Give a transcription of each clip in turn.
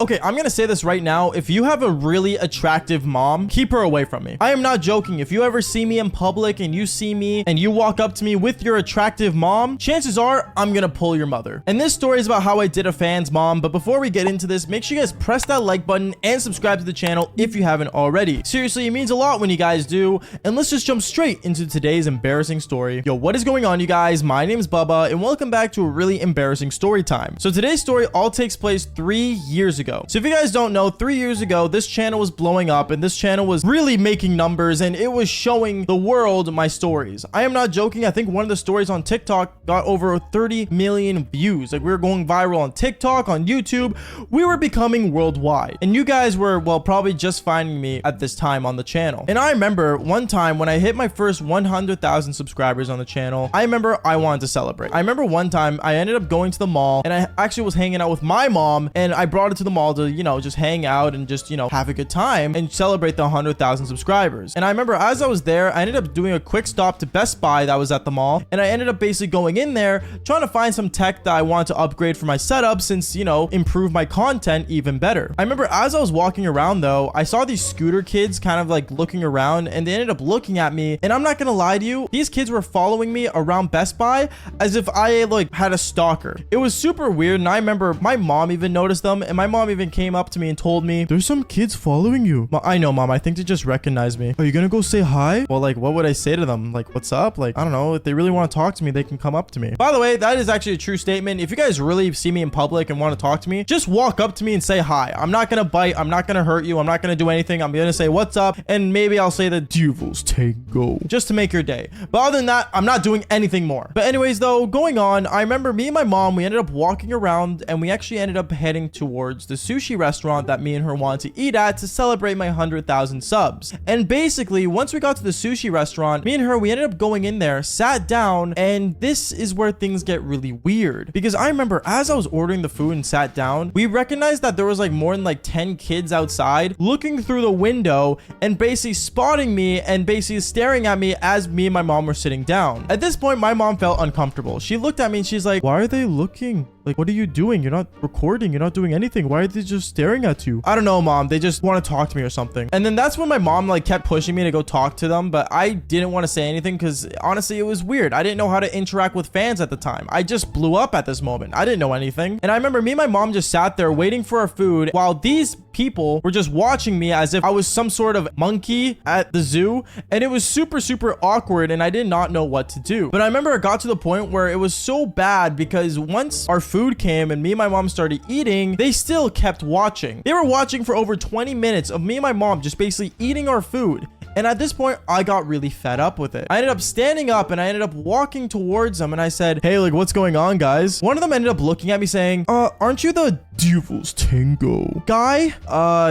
Okay, I'm gonna say this right now. If you have a really attractive mom, keep her away from me. I am not joking. If you ever see me in public and you see me and you walk up to me with your attractive mom, chances are I'm gonna pull your mother. And this story is about how I did a fan's mom. But before we get into this, make sure you guys press that like button and subscribe to the channel if you haven't already. Seriously, it means a lot when you guys do. And let's just jump straight into today's embarrassing story. Yo, what is going on, you guys? My name is Bubba and welcome back to a really embarrassing story time. So today's story all takes place 3 years ago. So if you guys don't know, 3 years ago, this channel was blowing up and this channel was really making numbers and it was showing the world my stories. I am not joking. I think one of the stories on TikTok got over 30 million views. Like, we were going viral on TikTok, on YouTube. We were becoming worldwide. And you guys were, well, probably just finding me at this time on the channel. And I remember one time when I hit my first 100,000 subscribers on the channel, I remember I wanted to celebrate. I remember one time I ended up going to the mall and I actually was hanging out with my mom and I brought her to the mall to, you know, just hang out and just, you know, have a good time and celebrate the 100,000 subscribers. And I remember as I was there, I ended up doing a quick stop to Best Buy that was at the mall. And I ended up basically going in there trying to find some tech that I wanted to upgrade for my setup since, you know, improve my content even better. I remember as I was walking around though, I saw these scooter kids kind of like looking around and they ended up looking at me. And I'm not gonna lie to you, these kids were following me around Best Buy as if I like had a stalker. It was super weird. And I remember my mom even noticed them and my mom even came up to me and told me, "There's some kids following you." I know, mom. I think they just recognized me. Are you gonna go say hi? Well, like, what would I say to them? Like, what's up? Like, I don't know. If they really want to talk to me, they can come up to me. By the way, that is actually a true statement. If you guys really see me in public and want to talk to me, just walk up to me and say hi. I'm not gonna bite. I'm not gonna hurt you. I'm not gonna do anything. I'm gonna say what's up, and maybe I'll say the Devils Tango just to make your day. But other than that, I'm not doing anything more. But anyways, though, going on, I remember me and my mom, we ended up walking around and we actually ended up heading towards the sushi restaurant that me and her wanted to eat at to celebrate my 100,000 subs. And basically, once we got to the sushi restaurant, me and her, we ended up going in there, sat down, and this is where things get really weird. Because I remember as I was ordering the food and sat down, we recognized that there was like more than like 10 kids outside looking through the window and basically spotting me and basically staring at me as me and my mom were sitting down. At this point, my mom felt uncomfortable. She looked at me and she's like, "Why are they looking? Like, what are you doing? You're not recording. You're not doing anything. Why are they just staring at you?" "I don't know, mom. They just want to talk to me or something." And then that's when my mom like kept pushing me to go talk to them. But I didn't want to say anything because honestly, it was weird. I didn't know how to interact with fans at the time. I just blew up at this moment. I didn't know anything. And I remember me and my mom just sat there waiting for our food while these people were just watching me as if I was some sort of monkey at the zoo. And it was super, super awkward. And I did not know what to do. But I remember it got to the point where it was so bad because once our food came and me and my mom started eating, they still kept watching. They were watching for over 20 minutes of me and my mom just basically eating our food. And at this point, I got really fed up with it. I ended up standing up and I ended up walking towards them and I said, "Hey, like, what's going on, guys?" One of them ended up looking at me saying, "Aren't you the Devils Tango guy?"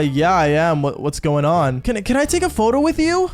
Yeah, I am. What's going on? Can I take a photo with you?"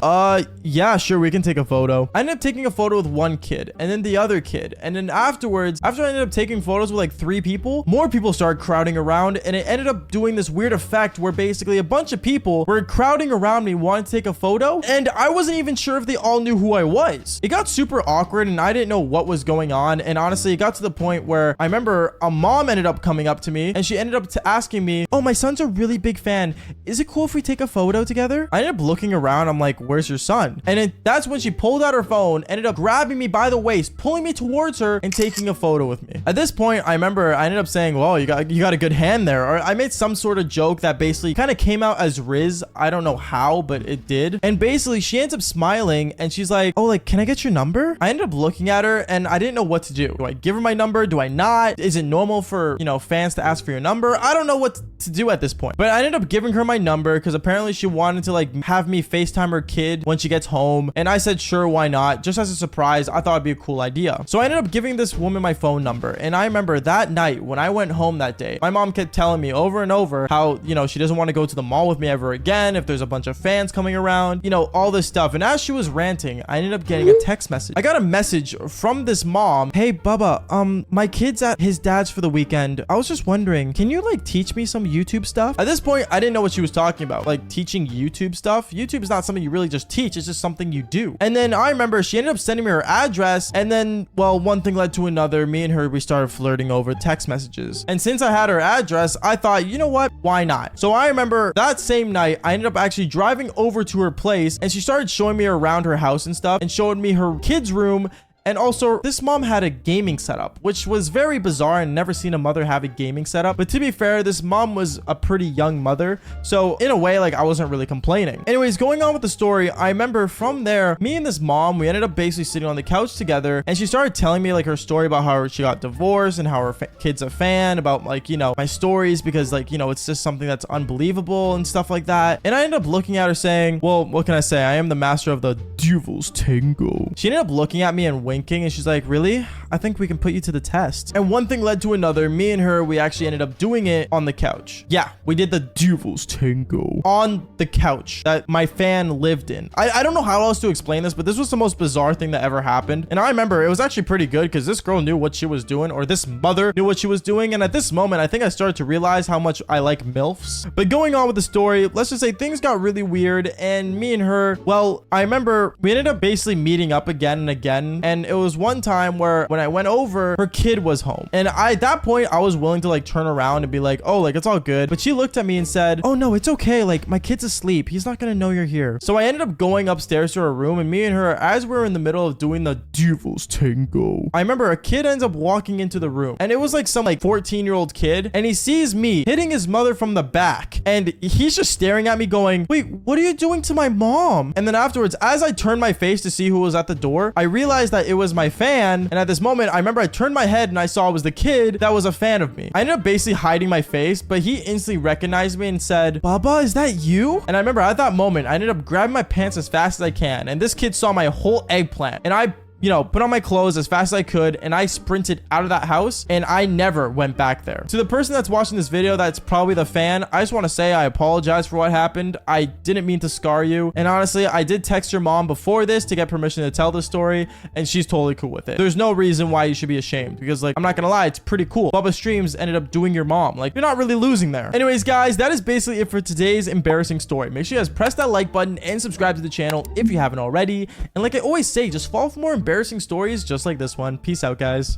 Yeah, sure, we can take a photo." I ended up taking a photo with one kid and then the other kid. And then afterwards, after I ended up taking photos with like 3 people, more people started crowding around and it ended up doing this weird effect where basically a bunch of people were crowding around me wanting to take a photo. And I wasn't even sure if they all knew who I was. It got super awkward and I didn't know what was going on. And honestly, it got to the point where I remember a mom ended up coming up to me and she ended up asking me, "Oh, my son's a really big fan. Is it cool if we take a photo together?" I ended up looking around. I'm like, "Where's your son?" And that's when she pulled out her phone, ended up grabbing me by the waist, pulling me towards her and taking a photo with me. At this point, I remember I ended up saying, "Well, you got a good hand there." Or I made some sort of joke that basically kind of came out as Riz. I don't know how, but it did. And basically she ends up smiling and she's like, "Oh, like, can I get your number?" I ended up looking at her and I didn't know what to do. Do I give her my number? Do I not? Is it normal for, you know, fans to ask for your number? I don't know what to do at this point. But I ended up giving her my number because apparently she wanted to like have me FaceTime her kid when she gets home. And I said, sure, why not? Just as a surprise, I thought it'd be a cool idea. So I ended up giving this woman my phone number. And I remember that night when I went home that day, my mom kept telling me over and over how, you know, she doesn't want to go to the mall with me ever again if there's a bunch of fans coming around. You know, know, all this stuff. And as she was ranting, I ended up getting a text message. I got a message from this mom. Hey, Bubba, my kid's at his dad's for the weekend. I was just wondering, can you like teach me some YouTube stuff? At this point, I didn't know what she was talking about. Like teaching YouTube stuff. YouTube is not something you really just teach. It's just something you do. And then I remember she ended up sending me her address. And then, well, one thing led to another. Me and her, we started flirting over text messages. And since I had her address, I thought, you know what? Why not? So I remember that same night, I ended up actually driving over to her place, and she started showing me around her house and stuff and showed me her kids' room. And also, this mom had a gaming setup, which was very bizarre and never seen a mother have a gaming setup. But to be fair, this mom was a pretty young mother. So in a way, like I wasn't really complaining. Anyways, going on with the story, I remember from there, me and this mom, we ended up basically sitting on the couch together. And she started telling me like her story about how she got divorced and how her kid's a fan, about like, you know, my stories, because like, you know, it's just something that's unbelievable and stuff like that. And I ended up looking at her saying, well, what can I say? I am the master of the Devil's Tango. She ended up looking at me and winking, and she's like, really? I think we can put you to the test. And one thing led to another. Me and her, we actually ended up doing it on the couch. Yeah, we did the Devil's Tango on the couch that my fan lived in. I don't know how else to explain this, but this was the most bizarre thing that ever happened. And I remember it was actually pretty good because this girl knew what she was doing, or this mother knew what she was doing. And at this moment, I think I started to realize how much I like MILFs. But going on with the story, let's just say things got really weird. And me and her, well, I remember we ended up basically meeting up again and again. And it was one time where when I went over, her kid was home. And at that point, I was willing to like turn around and be like, oh, like it's all good. But she looked at me and said, oh no, it's okay. Like my kid's asleep. He's not gonna know you're here. So I ended up going upstairs to her room, and me and her, as we were in the middle of doing the Devil's Tango, I remember a kid ends up walking into the room, and it was like some like 14-year-old kid, and he sees me hitting his mother from the back, and he's just staring at me going, wait, what are you doing to my mom? And then afterwards, as I turned my face to see who was at the door, I realized that it was my fan. And at this moment, I remember I turned my head and I saw it was the kid that was a fan of me. I ended up basically hiding my face, but he instantly recognized me and said, Baba, is that you? And I remember at that moment, I ended up grabbing my pants as fast as I can. And this kid saw my whole eggplant, and I, you know, put on my clothes as fast as I could, and I sprinted out of that house, and I never went back there. To the person that's watching this video, that's probably the fan, I just want to say I apologize for what happened. I didn't mean to scar you. And honestly, I did text your mom before this to get permission to tell the story, and she's totally cool with it. There's no reason why you should be ashamed, because like, I'm not gonna lie, it's pretty cool. BabaStreams ended up doing your mom. Like, you're not really losing there. Anyways, guys, that is basically it for today's embarrassing story. Make sure you guys press that like button and subscribe to the channel if you haven't already. And like I always say, just follow for more embarrassing stories just like this one. Peace out, guys.